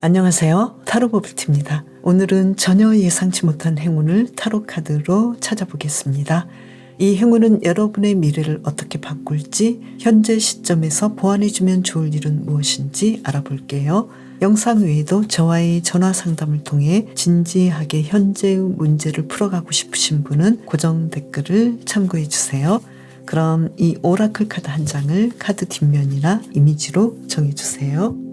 안녕하세요. 타로 버블티입니다. 오늘은 전혀 예상치 못한 행운을 타로 카드로 찾아보겠습니다. 이 행운은 여러분의 미래를 어떻게 바꿀지, 현재 시점에서 보완해주면 좋을 일은 무엇인지 알아볼게요. 영상 외에도 저와의 전화 상담을 통해 진지하게 현재의 문제를 풀어가고 싶으신 분은 고정 댓글을 참고해주세요. 그럼 이 오라클 카드 한 장을 카드 뒷면이나 이미지로 정해주세요.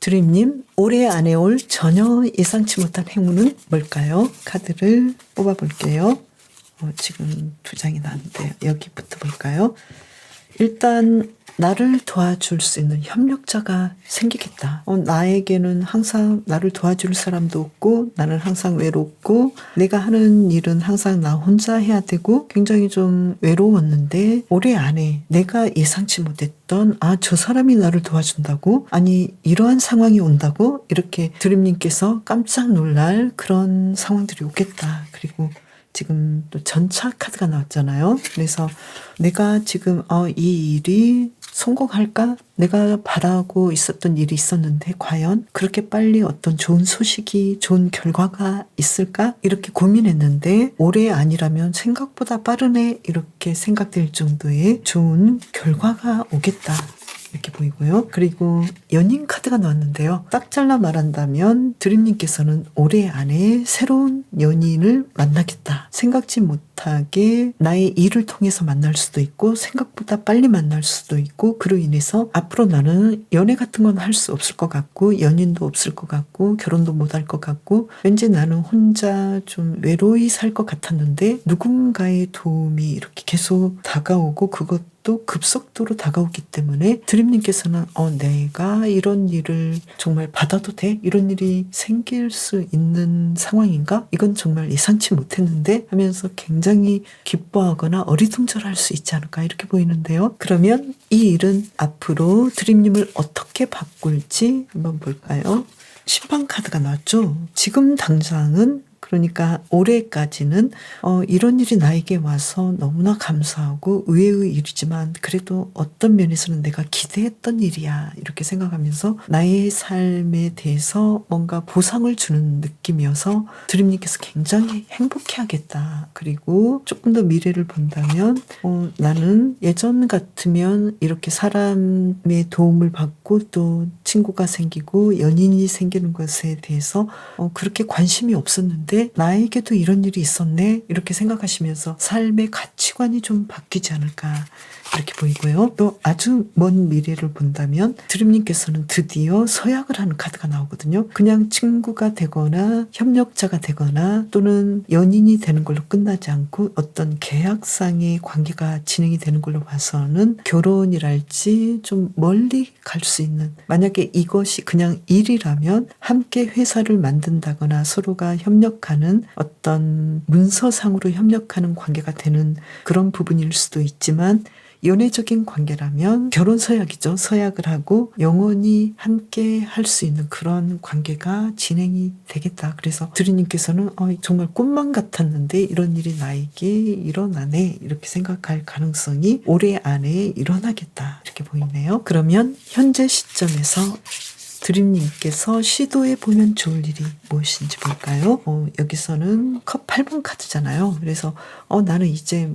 드림님, 올해 안에 올 전혀 예상치 못한 행운은 뭘까요? 카드를 뽑아볼게요. 지금 두 장이 나왔는데 여기부터 볼까요? 일단 나를 도와줄 수 있는 협력자가 생기겠다. 나에게는 항상 나를 도와줄 사람도 없고 나는 항상 외롭고 내가 하는 일은 항상 나 혼자 해야 되고 굉장히 좀 외로웠는데 올해 안에 내가 예상치 못했던 저 사람이 나를 도와준다고? 아니 이러한 상황이 온다고? 이렇게 드림님께서 깜짝 놀랄 그런 상황들이 오겠다. 그리고 지금 또 전차 카드가 나왔잖아요. 그래서 내가 지금 이 일이 성공할까? 내가 바라고 있었던 일이 있었는데 과연 그렇게 빨리 어떤 좋은 소식이 좋은 결과가 있을까? 이렇게 고민했는데 올해 아니라면 생각보다 빠르네 이렇게 생각될 정도의 좋은 결과가 오겠다. 이렇게 보이고요. 그리고 연인 카드가 나왔는데요. 딱 잘라 말한다면 드림님께서는 올해 안에 새로운 연인을 만나겠다. 생각지 못하게 나의 일을 통해서 만날 수도 있고 생각보다 빨리 만날 수도 있고 그로 인해서 앞으로 나는 연애 같은 건 할 수 없을 것 같고 연인도 없을 것 같고 결혼도 못 할 것 같고 왠지 나는 혼자 좀 외로이 살 것 같았는데 누군가의 도움이 이렇게 계속 다가오고 또 급속도로 다가오기 때문에 드림님께서는 내가 이런 일을 정말 받아도 돼? 이런 일이 생길 수 있는 상황인가? 이건 정말 예상치 못했는데 하면서 굉장히 기뻐하거나 어리둥절할 수 있지 않을까 이렇게 보이는데요. 그러면 이 일은 앞으로 드림님을 어떻게 바꿀지 한번 볼까요? 심판 카드가 나왔죠. 지금 당장은 그러니까 올해까지는 이런 일이 나에게 와서 너무나 감사하고 의외의 일이지만 그래도 어떤 면에서는 내가 기대했던 일이야 이렇게 생각하면서 나의 삶에 대해서 뭔가 보상을 주는 느낌이어서 드림님께서 굉장히 행복해하겠다. 그리고 조금 더 미래를 본다면 나는 예전 같으면 이렇게 사람의 도움을 받고 또 친구가 생기고 연인이 생기는 것에 대해서 그렇게 관심이 없었는데 나에게도 이런 일이 있었네 이렇게 생각하시면서 삶의 가치관이 좀 바뀌지 않을까 이렇게 보이고요. 또 아주 먼 미래를 본다면 드림님께서는 드디어 서약을 하는 카드가 나오거든요. 그냥 친구가 되거나 협력자가 되거나 또는 연인이 되는 걸로 끝나지 않고 어떤 계약상의 관계가 진행이 되는 걸로 봐서는 결혼이랄지 좀 멀리 갈 수 있는 만약에 이것이 그냥 일이라면 함께 회사를 만든다거나 서로가 협력하는 어떤 문서상으로 협력하는 관계가 되는 그런 부분일 수도 있지만 연애적인 관계라면 결혼 서약이죠. 서약을 하고 영원히 함께 할 수 있는 그런 관계가 진행이 되겠다. 그래서 드리님께서는 정말 꿈만 같았는데 이런 일이 나에게 일어나네 이렇게 생각할 가능성이 올해 안에 일어나겠다 이렇게 보이네요. 그러면 현재 시점에서 드림님께서 시도해 보면 좋을 일이 무엇인지 볼까요? 여기서는 컵 8번 카드잖아요. 그래서 나는 이제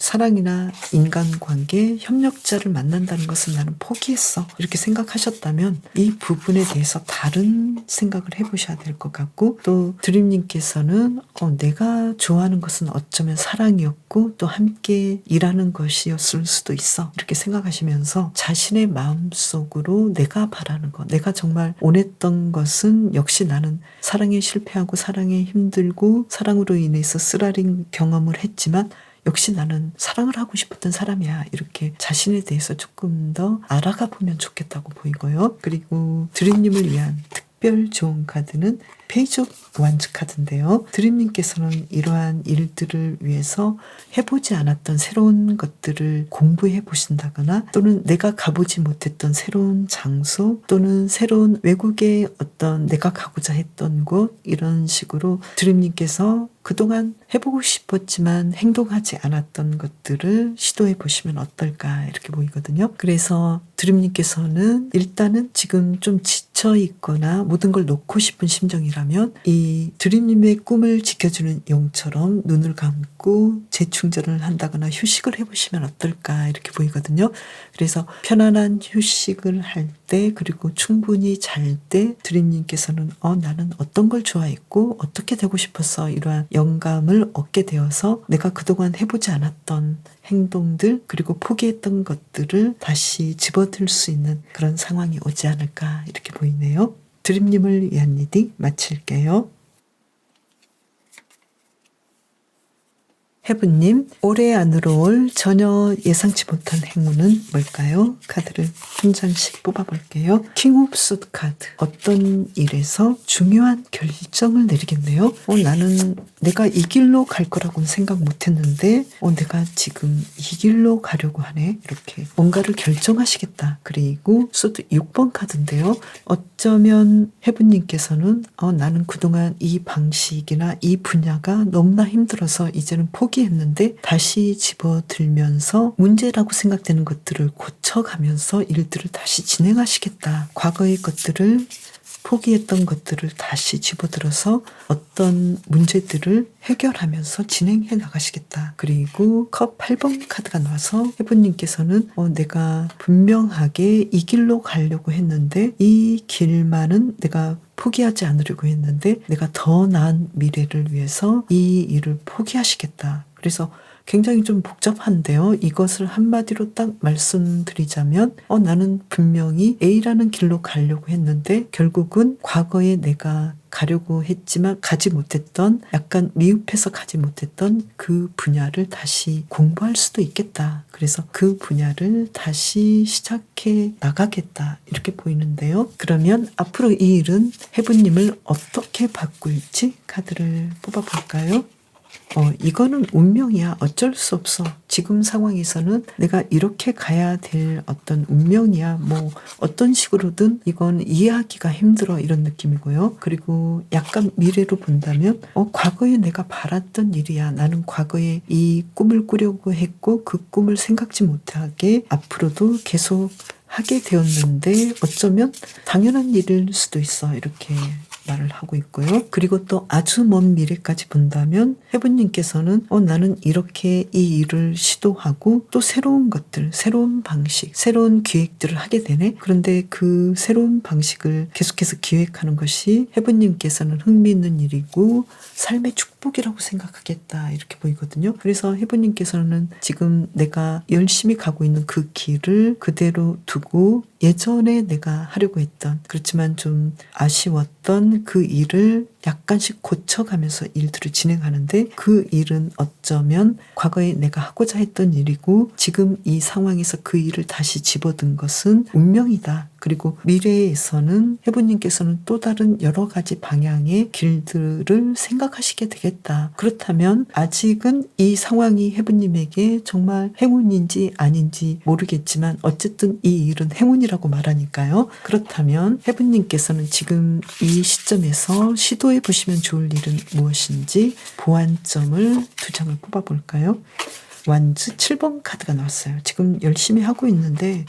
사랑이나 인간관계, 협력자를 만난다는 것은 나는 포기했어. 이렇게 생각하셨다면 이 부분에 대해서 다른 생각을 해보셔야 될 것 같고, 또 드림님께서는 내가 좋아하는 것은 어쩌면 사랑이었고 또 함께 일하는 것이었을 수도 있어. 이렇게 생각하시면서 자신의 마음속으로 내가 바라는 것, 내가 정말 원했던 것은 역시 나는 사랑에 실패하고 사랑에 힘들고 사랑으로 인해서 쓰라린 경험을 했지만 역시 나는 사랑을 하고 싶었던 사람이야. 이렇게 자신에 대해서 조금 더 알아가 보면 좋겠다고 보이고요. 그리고 드림님을 위한 특별 좋은 카드는 페이지 오브 완즈 카드인데요. 드림님께서는 이러한 일들을 위해서 해보지 않았던 새로운 것들을 공부해 보신다거나 또는 내가 가보지 못했던 새로운 장소 또는 새로운 외국의 어떤 내가 가고자 했던 곳, 이런 식으로 드림님께서 그동안 해보고 싶었지만 행동하지 않았던 것들을 시도해 보시면 어떨까 이렇게 보이거든요. 그래서 드림님께서는 일단은 지금 좀 지쳐 있거나 모든 걸 놓고 싶은 심정이라면 이 드림님의 꿈을 지켜주는 용처럼 눈을 감고 재충전을 한다거나 휴식을 해보시면 어떨까 이렇게 보이거든요. 그래서 편안한 휴식을 할 때 그리고 충분히 잘 때 드림님께서는 나는 어떤 걸 좋아했고 어떻게 되고 싶었어, 이러한 영감을 얻게 되어서 내가 그동안 해보지 않았던 행동들 그리고 포기했던 것들을 다시 집어들 수 있는 그런 상황이 오지 않을까 이렇게 보이네요. 드림님을 위한 리딩 마칠게요. 해분님, 올해 안으로 올 전혀 예상치 못한 행운은 뭘까요? 카드를 한 장씩 뽑아볼게요. 킹 오브 소드 카드. 어떤 일에서 중요한 결정을 내리겠네요. 나는 내가 이 길로 갈 거라고는 생각 못했는데 내가 지금 이 길로 가려고 하네. 이렇게 뭔가를 결정하시겠다. 그리고 소드 6번 카드인데요. 어쩌면 해분님께서는 나는 그동안 이 방식이나 이 분야가 너무나 힘들어서 이제는 포기했는데 다시 집어들면서 문제라고 생각되는 것들을 고쳐가면서 일들을 다시 진행하시겠다. 과거의 것들을 포기했던 것들을 다시 집어들어서 어떤 문제들을 해결하면서 진행해 나가시겠다. 그리고 컵 8번 카드가 나와서 해분님께서는 내가 분명하게 이 길로 가려고 했는데 이 길만은 내가 포기하지 않으려고 했는데 내가 더 나은 미래를 위해서 이 일을 포기하시겠다. 그래서 굉장히 좀 복잡한데요. 이것을 한마디로 딱 말씀드리자면 나는 분명히 A라는 길로 가려고 했는데 결국은 과거에 내가 가려고 했지만 가지 못했던, 약간 미흡해서 가지 못했던 그 분야를 다시 공부할 수도 있겠다. 그래서 그 분야를 다시 시작해 나가겠다. 이렇게 보이는데요. 그러면 앞으로 이 일은 해분님을 어떻게 바꿀지 카드를 뽑아볼까요? 이거는 운명이야. 어쩔 수 없어. 지금 상황에서는 내가 이렇게 가야 될 어떤 운명이야. 뭐 어떤 식으로든 이건 이해하기가 힘들어, 이런 느낌이고요. 그리고 약간 미래로 본다면 과거에 내가 바랐던 일이야. 나는 과거에 이 꿈을 꾸려고 했고 그 꿈을 생각지 못하게 앞으로도 계속 하게 되었는데 어쩌면 당연한 일일 수도 있어. 이렇게 말을 하고 있고요. 그리고 또 아주 먼 미래까지 본다면 해분님께서는 나는 이렇게 이 일을 시도하고 또 새로운 것들, 새로운 방식, 새로운 기획들을 하게 되네. 그런데 그 새로운 방식을 계속해서 기획하는 것이 해분님께서는 흥미있는 일이고 삶의 축복이라고 생각하겠다. 이렇게 보이거든요. 그래서 해분님께서는 지금 내가 열심히 가고 있는 그 길을 그대로 두고 예전에 내가 하려고 했던, 그렇지만 좀 아쉬웠던 그 일을 약간씩 고쳐가면서 일들을 진행하는데 그 일은 어쩌면 과거에 내가 하고자 했던 일이고 지금 이 상황에서 그 일을 다시 집어든 것은 운명이다. 그리고 미래에서는 해분님께서는 또 다른 여러 가지 방향의 길들을 생각하시게 되겠다. 그렇다면 아직은 이 상황이 해분님에게 정말 행운인지 아닌지 모르겠지만 어쨌든 이 일은 행운이라고 말하니까요. 그렇다면 해분님께서는 지금 이 시점에서 시도해 보시면 좋을 일은 무엇인지 보완점을 2장을 뽑아볼까요? 완즈 7번 카드가 나왔어요. 지금 열심히 하고 있는데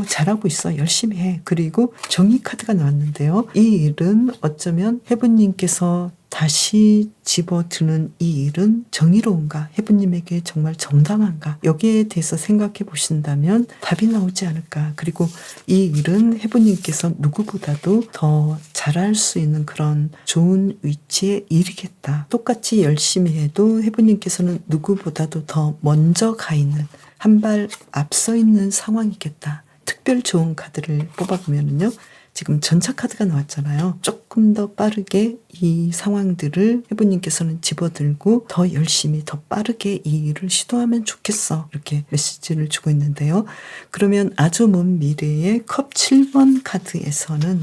잘하고 있어. 열심히 해. 그리고 정의 카드가 나왔는데요. 이 일은 어쩌면 해분님께서 다시 집어드는 이 일은 정의로운가? 해부님에게 정말 정당한가? 여기에 대해서 생각해 보신다면 답이 나오지 않을까? 그리고 이 일은 해부님께서 누구보다도 더 잘할 수 있는 그런 좋은 위치에 이르겠다. 똑같이 열심히 해도 해부님께서는 누구보다도 더 먼저 가 있는, 한 발 앞서 있는 상황이겠다. 특별 좋은 카드를 뽑아보면은요. 지금 전차 카드가 나왔잖아요. 조금 더 빠르게 이 상황들을 해부님께서는 집어들고 더 열심히 더 빠르게 이 일을 시도하면 좋겠어. 이렇게 메시지를 주고 있는데요. 그러면 아주 먼 미래의 컵 7번 카드에서는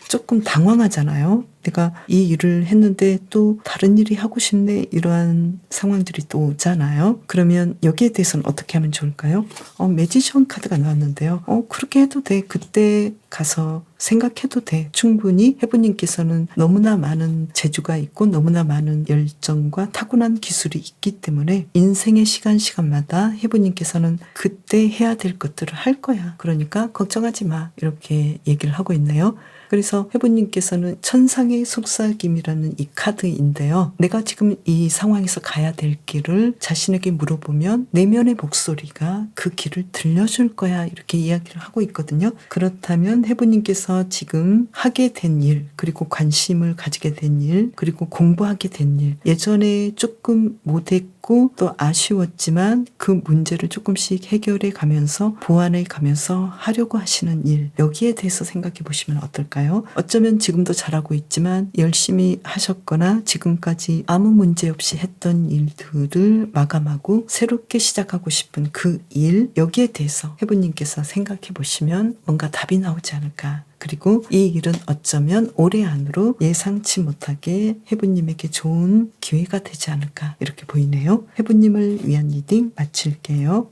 조금 당황하잖아요. 내가 이 일을 했는데 또 다른 일이 하고 싶네, 이러한 상황들이 또 오잖아요. 그러면 여기에 대해서는 어떻게 하면 좋을까요? 매지션 카드가 나왔는데요. 그렇게 해도 돼. 그때 가서 생각해도 돼. 충분히 해부님께서는 너무나 많은 재주가 있고 너무나 많은 열정과 타고난 기술이 있기 때문에 인생의 시간마다 해부님께서는 그때 해야 될 것들을 할 거야. 그러니까 걱정하지 마. 이렇게 얘기를 하고 있네요. 그래서 해부님께서는 천상의 속삭임이라는 이 카드인데요. 내가 지금 이 상황에서 가야 될 길을 자신에게 물어보면 내면의 목소리가 그 길을 들려줄 거야. 이렇게 이야기를 하고 있거든요. 그렇다면 해부님께서 지금 하게 된 일, 그리고 관심을 가지게 된 일, 그리고 공부하게 된 일, 예전에 조금 못했고 또 아쉬웠지만 그 문제를 조금씩 해결해 가면서 보완해 가면서 하려고 하시는 일, 여기에 대해서 생각해 보시면 어떨까요? 어쩌면 지금도 잘하고 있지만 열심히 하셨거나 지금까지 아무 문제 없이 했던 일들을 마감하고 새롭게 시작하고 싶은 그 일, 여기에 대해서 해부님께서 생각해 보시면 뭔가 답이 나오지 않을까. 그리고 이 일은 어쩌면 올해 안으로 예상치 못하게 해부님에게 좋은 기회가 되지 않을까, 이렇게 보이네요. 해부님을 위한 리딩 마칠게요.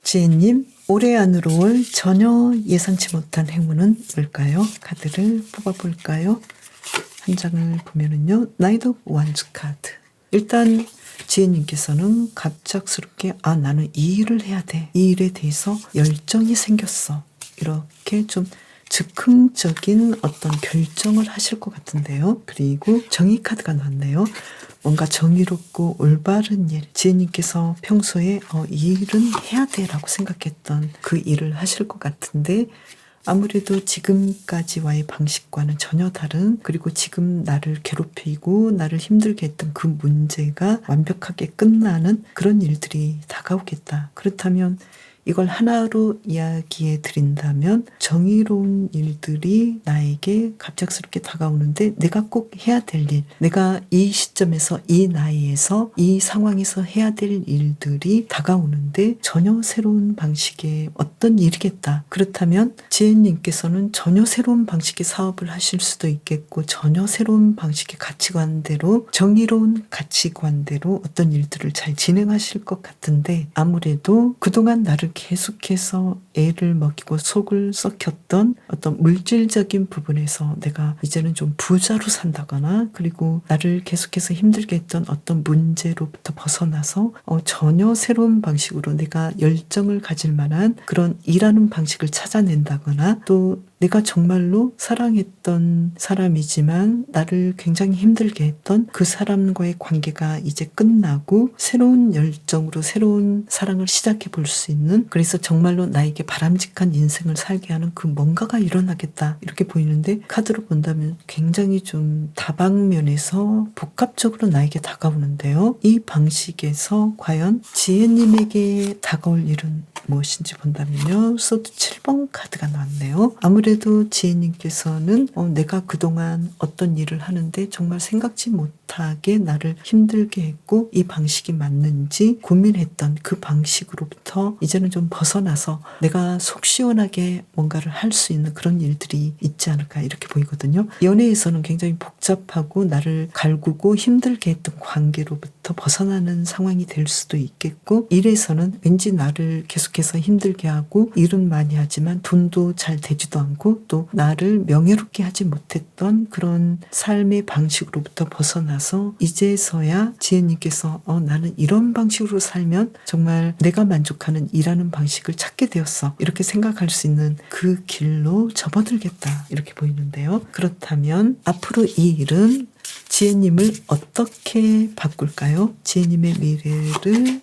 지혜님, 올해 안으로 올 전혀 예상치 못한 행운은 뭘까요? 카드를 뽑아볼까요? 한 장을 보면은요, 나이트 오브 원즈 카드. 일단 지혜님께서는 갑작스럽게 나는 이 일을 해야 돼. 이 일에 대해서 열정이 생겼어. 이렇게 좀 즉흥적인 어떤 결정을 하실 것 같은데요. 그리고 정의 카드가 나왔네요. 뭔가 정의롭고 올바른 일, 지혜님께서 평소에 이 일은 해야 돼 라고 생각했던 그 일을 하실 것 같은데 아무래도 지금까지와의 방식과는 전혀 다른, 그리고 지금 나를 괴롭히고 나를 힘들게 했던 그 문제가 완벽하게 끝나는 그런 일들이 다가오겠다. 그렇다면 이걸 하나로 이야기해 드린다면 정의로운 일들이 나에게 갑작스럽게 다가오는데 내가 꼭 해야 될 일, 내가 이 시점에서 이 나이에서 이 상황에서 해야 될 일들이 다가오는데 전혀 새로운 방식의 어떤 일이겠다. 그렇다면 지혜님께서는 전혀 새로운 방식의 사업을 하실 수도 있겠고 전혀 새로운 방식의 가치관대로, 정의로운 가치관대로 어떤 일들을 잘 진행하실 것 같은데 아무래도 그동안 나를 계속해서 애를 먹이고 속을 썩혔던 어떤 물질적인 부분에서 내가 이제는 좀 부자로 산다거나, 그리고 나를 계속해서 힘들게 했던 어떤 문제로부터 벗어나서 전혀 새로운 방식으로 내가 열정을 가질 만한 그런 일하는 방식을 찾아낸다거나, 또 내가 정말로 사랑했던 사람이지만 나를 굉장히 힘들게 했던 그 사람과의 관계가 이제 끝나고 새로운 열정으로 새로운 사랑을 시작해 볼 수 있는, 그래서 정말로 나에게 바람직한 인생을 살게 하는 그 뭔가가 일어나겠다, 이렇게 보이는데 카드로 본다면 굉장히 좀 다방면에서 복합적으로 나에게 다가오는데요. 이 방식에서 과연 지혜님에게 다가올 일은 무엇인지 본다면요, 소드 7번 카드가 나왔네요. 아무래도 지혜님께서는 내가 그동안 어떤 일을 하는데 정말 생각지 못하게 나를 힘들게 했고 이 방식이 맞는지 고민했던 그 방식으로부터 이제는 좀 벗어나서 내가 속 시원하게 뭔가를 할 수 있는 그런 일들이 있지 않을까, 이렇게 보이거든요. 연애에서는 굉장히 복잡하고 나를 갈구고 힘들게 했던 관계로부터 문제로부터 벗어나는 상황이 될 수도 있겠고, 일에서는 왠지 나를 계속해서 힘들게 하고 일은 많이 하지만 돈도 잘 되지도 않고 또 나를 명예롭게 하지 못했던 그런 삶의 방식으로부터 벗어나서 이제서야 지혜님께서 나는 이런 방식으로 살면 정말 내가 만족하는 일하는 방식을 찾게 되었어, 이렇게 생각할 수 있는 그 길로 접어들겠다, 이렇게 보이는데요. 그렇다면 앞으로 이 일은 지혜님을 어떻게 바꿀까요? 지혜님의 미래를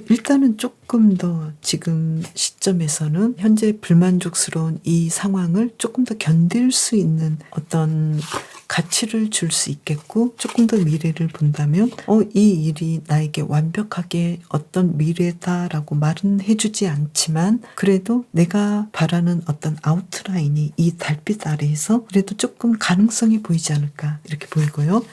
일단은 조금 더 지금 시점에서는 현재 불만족스러운 이 상황을 조금 더 견딜 수 있는 어떤 가치를 줄 수 있겠고, 조금 더 미래를 본다면 이 일이 나에게 완벽하게 어떤 미래다라고 말은 해주지 않지만 그래도 내가 바라는 어떤 아웃라인이 이 달빛 아래에서 그래도 조금 가능성이 보이지 않을까, 이렇게 보이고요.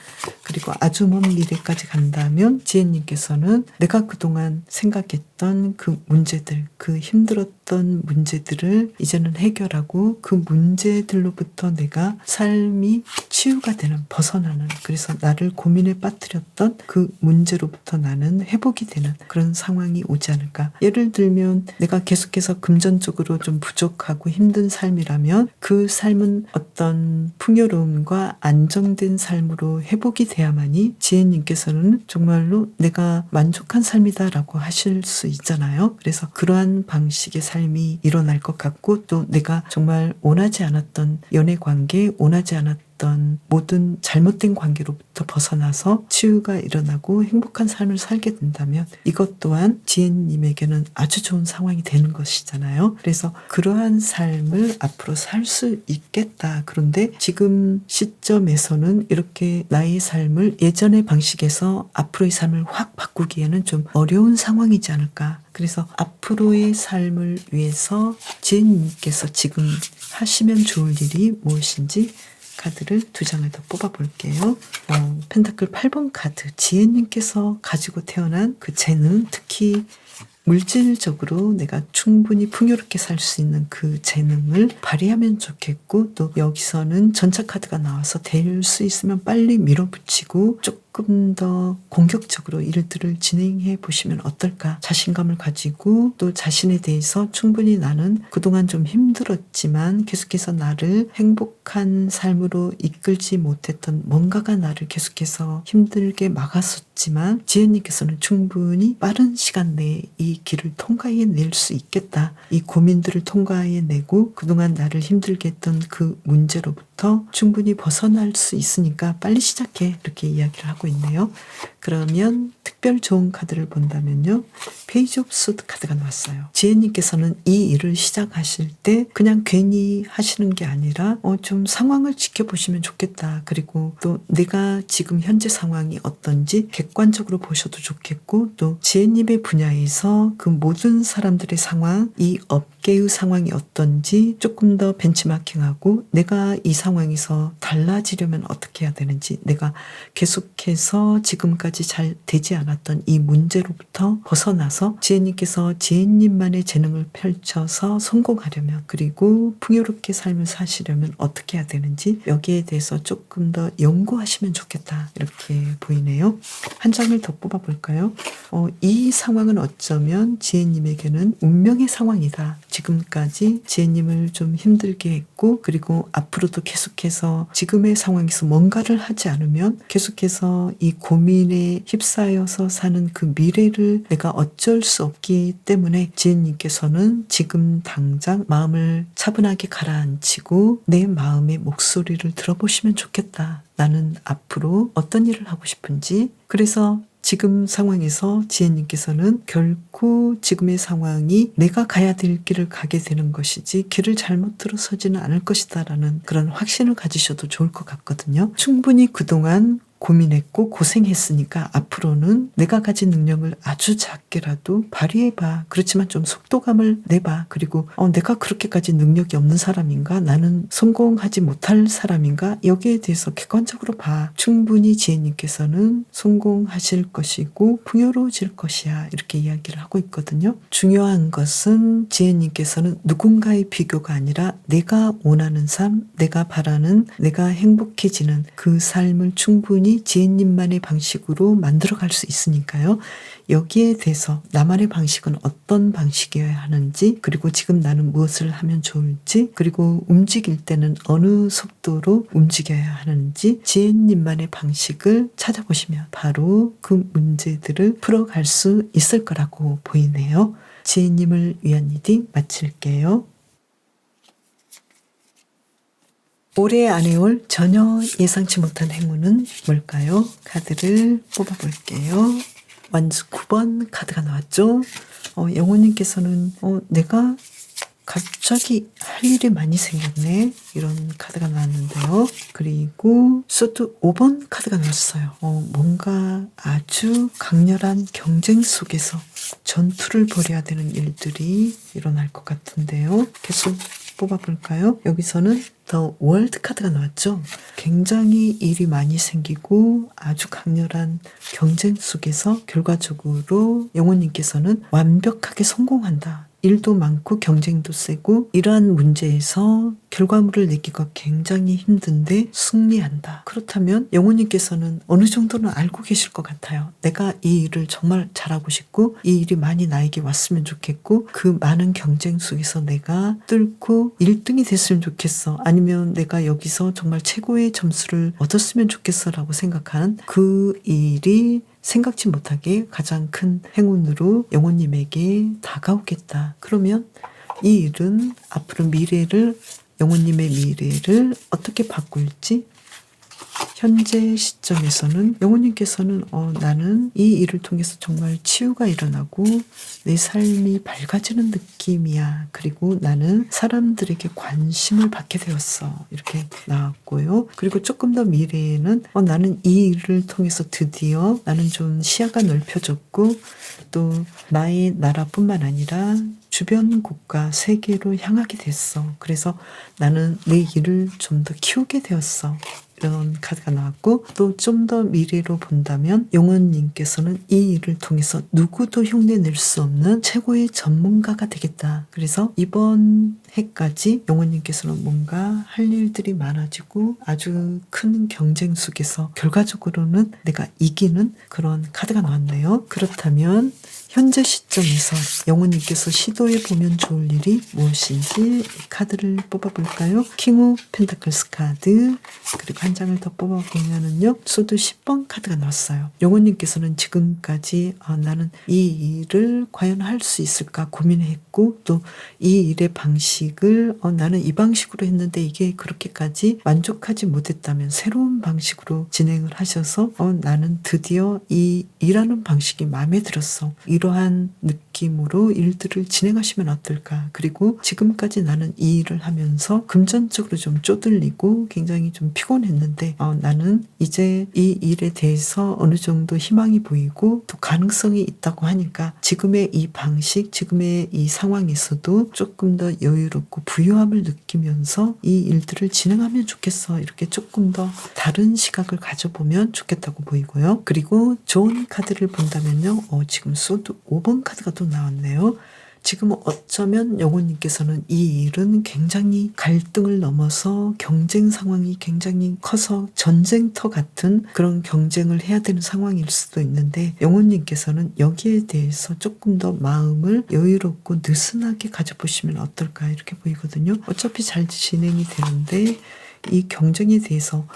그리고 아주 먼 미래까지 간다면 지혜님께서는 내가 그동안 생각했던 그 문제들, 그 힘들었던 문제들을 이제는 해결하고 그 문제들로부터 내가 삶이 치유가 되는, 벗어나는, 그래서 나를 고민에 빠뜨렸던 그 문제로부터 나는 회복이 되는 그런 상황이 오지 않을까. 예를 들면 내가 계속해서 금전적으로 좀 부족하고 힘든 삶이라면 그 삶은 어떤 풍요로움과 안정된 삶으로 회복이 돼야만이 지혜님께서는 정말로 내가 만족한 삶이다라고 하실 수 있잖아요. 그래서 그러한 방식의 삶이 일어날 것 같고, 또 내가 정말 원하지 않았던 연애 관계, 원하지 않았던 모든 잘못된 관계로부터 벗어나서 치유가 일어나고 행복한 삶을 살게 된다면 이것 또한 지혜님에게는 아주 좋은 상황이 되는 것이잖아요. 그래서 그러한 삶을 앞으로 살 수 있겠다. 그런데 지금 시점에서는 이렇게 나의 삶을 예전의 방식에서 앞으로의 삶을 확 바꾸기에는 좀 어려운 상황이지 않을까. 그래서 앞으로의 삶을 위해서 지혜님께서 지금 하시면 좋을 일이 무엇인지 카드를 2장을 더 뽑아볼게요. 펜타클 8번 카드, 지혜님께서 가지고 태어난 그 재능, 특히 물질적으로 내가 충분히 풍요롭게 살 수 있는 그 재능을 발휘하면 좋겠고, 또 여기서는 전차 카드가 나와서 될 수 있으면 빨리 밀어붙이고 조금 더 공격적으로 일들을 진행해 보시면 어떨까. 자신감을 가지고 또 자신에 대해서 충분히 나는 그동안 좀 힘들었지만 계속해서 나를 행복한 삶으로 이끌지 못했던 뭔가가 나를 계속해서 힘들게 막았었지만 지혜님께서는 충분히 빠른 시간 내에 이 길을 통과해낼 수 있겠다. 이 고민들을 통과해내고 그동안 나를 힘들게 했던 그 문제로부터 충분히 벗어날 수 있으니까 빨리 시작해, 이렇게 이야기를 하고 있네요. 그러면 특별 좋은 카드를 본다면요, 페이지 오브 소드 카드가 나왔어요. 지혜님께서는 이 일을 시작하실 때 그냥 괜히 하시는 게 아니라 좀 상황을 지켜보시면 좋겠다. 그리고 또 내가 지금 현재 상황이 어떤지 객관적으로 보셔도 좋겠고, 또 지혜님의 분야에서 그 모든 사람들의 상황, 이 업계의 상황이 어떤지 조금 더 벤치마킹하고 내가 이 상황에서 달라지려면 어떻게 해야 되는지, 내가 계속해서 지금까지 잘 되지 않았던 이 문제로부터 벗어나서 지혜님께서 지혜님만의 재능을 펼쳐서 성공하려면, 그리고 풍요롭게 삶을 사시려면 어떻게 해야 되는지 여기에 대해서 조금 더 연구하시면 좋겠다, 이렇게 보이네요. 한 장을 더 뽑아볼까요? 이 상황은 어쩌면 지혜님에게는 운명의 상황이다. 지금까지 지혜님을 좀 힘들게 했고, 그리고 앞으로도 계속해서 지금의 상황에서 뭔가를 하지 않으면 계속해서 이 고민에 휩싸여서 사는 그 미래를 내가 어쩔 수 없기 때문에 지혜님께서는 지금 당장 마음을 차분하게 가라앉히고 내 마음의 목소리를 들어보시면 좋겠다. 나는 앞으로 어떤 일을 하고 싶은지. 그래서 지금 상황에서 지혜님께서는 결코 지금의 상황이 내가 가야 될 길을 가게 되는 것이지 길을 잘못 들어서지는 않을 것이다 라는 그런 확신을 가지셔도 좋을 것 같거든요. 충분히 그동안 고민했고 고생했으니까 앞으로는 내가 가진 능력을 아주 작게라도 발휘해봐. 그렇지만 좀 속도감을 내봐. 그리고 내가 그렇게까지 능력이 없는 사람인가? 나는 성공하지 못할 사람인가? 여기에 대해서 객관적으로 봐. 충분히 지혜님께서는 성공하실 것이고 풍요로워질 것이야. 이렇게 이야기를 하고 있거든요. 중요한 것은 지혜님께서는 누군가의 비교가 아니라 내가 원하는 삶, 내가 바라는, 내가 행복해지는 그 삶을 충분히 충분히 지혜님만의 방식으로 만들어갈 수 있으니까요. 여기에 대해서 나만의 방식은 어떤 방식이어야 하는지, 그리고 지금 나는 무엇을 하면 좋을지, 그리고 움직일 때는 어느 속도로 움직여야 하는지 지혜님만의 방식을 찾아보시면 바로 그 문제들을 풀어갈 수 있을 거라고 보이네요. 지혜님을 위한 리딩 마칠게요. 올해 안에 올 전혀 예상치 못한 행운은 뭘까요? 카드를 뽑아볼게요. 완주 9번 카드가 나왔죠. 영호님께서는 내가 갑자기 할 일이 많이 생겼네, 이런 카드가 나왔는데요. 그리고 소드 5번 카드가 나왔어요. 뭔가 아주 강렬한 경쟁 속에서 전투를 벌여야 되는 일들이 일어날 것 같은데요. 계속 뽑아볼까요? 여기서는 더 월드 카드가 나왔죠. 굉장히 일이 많이 생기고 아주 강렬한 경쟁 속에서 결과적으로 영호님께서는 완벽하게 성공한다. 일도 많고 경쟁도 세고 이러한 문제에서 결과물을 내기가 굉장히 힘든데 승리한다. 그렇다면 영호님께서는 어느 정도는 알고 계실 것 같아요. 내가 이 일을 정말 잘하고 싶고 이 일이 많이 나에게 왔으면 좋겠고 그 많은 경쟁 속에서 내가 뚫고 1등이 됐으면 좋겠어. 아니면 내가 여기서 정말 최고의 점수를 얻었으면 좋겠어 라고 생각한 그 일이 생각지 못하게 가장 큰 행운으로 영호님에게 다가오겠다. 그러면 이 일은 앞으로 영호님의 미래를 어떻게 바꿀지, 현재 시점에서는 영호님께서는 나는 이 일을 통해서 정말 치유가 일어나고 내 삶이 밝아지는 느낌이야. 그리고 나는 사람들에게 관심을 받게 되었어. 이렇게 나왔고요. 그리고 조금 더 미래에는 나는 이 일을 통해서 드디어 나는 좀 시야가 넓혀졌고 또 나의 나라뿐만 아니라 주변 국가, 세계로 향하게 됐어. 그래서 나는 내 일을 좀 더 키우게 되었어. 이런 카드가 나왔고, 또 좀 더 미래로 본다면 영혼님께서는 이 일을 통해서 누구도 흉내낼 수 없는 최고의 전문가가 되겠다. 그래서 이번 해까지 영혼님께서는 뭔가 할 일들이 많아지고 아주 큰 경쟁 속에서 결과적으로는 내가 이기는 그런 카드가 나왔네요. 그렇다면 현재 시점에서 영호님께서 시도해보면 좋을 일이 무엇인지 이 카드를 뽑아볼까요? 킹 오브 펜타클스 카드, 그리고 한 장을 더 뽑아보면은요, 소드 10번 카드가 나왔어요. 영호님께서는 지금까지 나는 이 일을 과연 할 수 있을까 고민했고, 또 이 일의 방식을 나는 이 방식으로 했는데 이게 그렇게까지 만족하지 못했다면 새로운 방식으로 진행을 하셔서 나는 드디어 이 일하는 방식이 마음에 들었어. 이러한 느낌으로 일들을 진행하시면 어떨까. 그리고 지금까지 나는 이 일을 하면서 금전적으로 좀 쪼들리고 굉장히 좀 피곤했는데 나는 이제 이 일에 대해서 어느 정도 희망이 보이고 또 가능성이 있다고 하니까 지금의 이 방식, 지금의 이 상황에서도 조금 더 여유롭고 부유함을 느끼면서 이 일들을 진행하면 좋겠어. 이렇게 조금 더 다른 시각을 가져보면 좋겠다고 보이고요. 그리고 좋은 카드를 본다면요. 지금 소드 5번 카드가 또 나왔네요. 지금 어쩌면 영호님께서는 이 일은 굉장히 갈등을 넘어서 경쟁 상황이 굉장히 커서 전쟁터 같은 그런 경쟁을 해야 되는 상황일 수도 있는데 영호님께서는 여기에 대해서 조금 더 마음을 여유롭고 느슨하게 가져보시면 어떨까 이렇게 보이거든요. 어차피 잘 진행이 되는데 이 경쟁에 대해서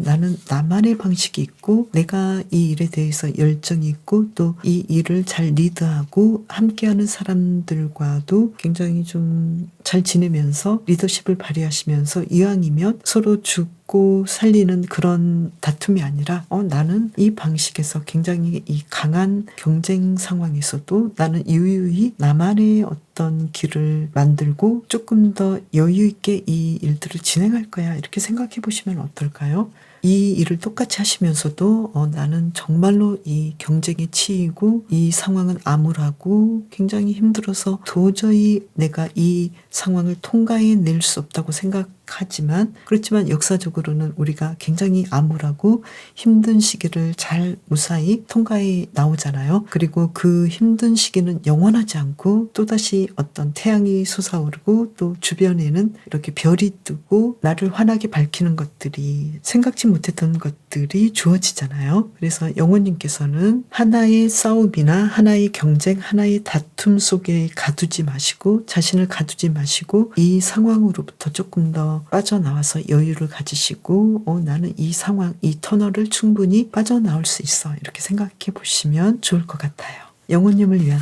나는 나만의 방식이 있고 내가 이 일에 대해서 열정이 있고 또 이 일을 잘 리드하고 함께하는 사람들과도 굉장히 좀 잘 지내면서 리더십을 발휘하시면서 이왕이면 서로 죽고 살리는 그런 다툼이 아니라 나는 이 방식에서 굉장히 이 강한 경쟁 상황에서도 나는 유유히 나만의 어떤 길을 만들고 조금 더 여유 있게 이 일들을 진행할 거야 이렇게 생각해 보시면 어떨까요? 이 일을 똑같이 하시면서도 나는 정말로 이 경쟁에 치이고 이 상황은 암울하고 굉장히 힘들어서 도저히 내가 이 상황을 통과해낼 수 없다고 생각하지만 그렇지만 역사적으로는 우리가 굉장히 암울하고 힘든 시기를 잘 무사히 통과해 나오잖아요. 그리고 그 힘든 시기는 영원하지 않고 또다시 어떤 태양이 솟아오르고 또 주변에는 이렇게 별이 뜨고 나를 환하게 밝히는 것들이 생각지 못했던 것들 일들이 주어지잖아요. 그래서 영혼님께서는 하나의 싸움이나 하나의 경쟁, 하나의 다툼 속에 가두지 마시고 자신을 가두지 마시고 이 상황으로부터 조금 더 빠져나와서 여유를 가지시고 나는 이 상황, 이 터널을 충분히 빠져나올 수 있어. 이렇게 생각해 보시면 좋을 것 같아요. 영혼님을 위한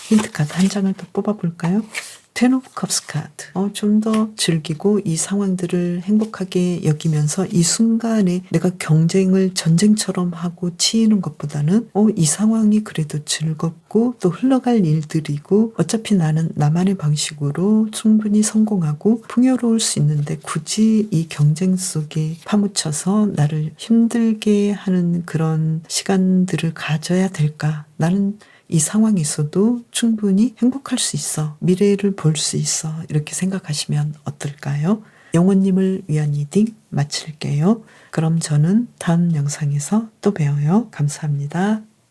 힌트 카드 한 장을 더 뽑아볼까요? 텐 오브 컵스 카드. 좀 더 즐기고 이 상황들을 행복하게 여기면서 이 순간에 내가 경쟁을 전쟁처럼 하고 치이는 것보다는 이 상황이 그래도 즐겁고 또 흘러갈 일들이고 어차피 나는 나만의 방식으로 충분히 성공하고 풍요로울 수 있는데 굳이 이 경쟁 속에 파묻혀서 나를 힘들게 하는 그런 시간들을 가져야 될까? 나는 이 상황에서도 충분히 행복할 수 있어. 미래를 볼 수 있어. 이렇게 생각하시면 어떨까요? 영혼님을 위한 리딩 마칠게요. 그럼 저는 다음 영상에서 또 봬요. 감사합니다.